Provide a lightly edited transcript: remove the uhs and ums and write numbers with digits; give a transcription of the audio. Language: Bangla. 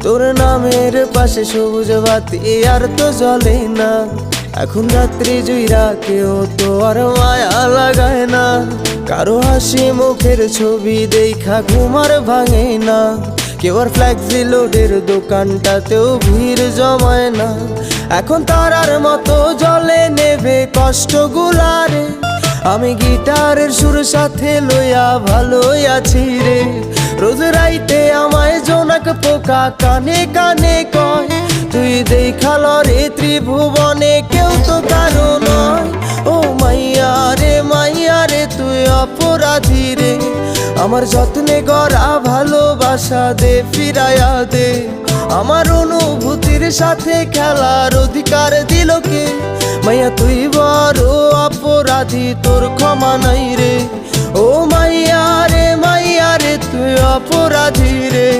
তোর নামের পাশে সবুজ বাতি আর তো জ্বলে না। এখন রাত্রি জুইরা কেউ তো আর মায়া লাগায় না। কারো হাসি মুখের ছবি দেখা ঘুমার ভাঙে না। কেউ আর ফ্ল্যাক্সি লোডের দোকানটাতেও ভিড় জমায় না। এখন তারার মতো জলে নেবে কষ্টগুলারে। আমি গিটারের সুর সাথে লইয়া ভালোই আছি রে। রোজ রাইতে আমায় জোনাক পোকা কানে কানে কয়, তুই দেখাল রে ত্রিভুবনে কেউ তো কারো নয়। ও মাইয়া রে তুই অপরাধী রে। আমার যত্নে গড়া ভালোবাসা দে ফিরাইয়া দে। আমার অনুভূতির সাথে খেলার অধিকার দিল কে? মাইয়া তুই বড় অপরাধী, তোর ক্ষমা নাই রে। ও মাইয়া রে তুই অপরাধী রে।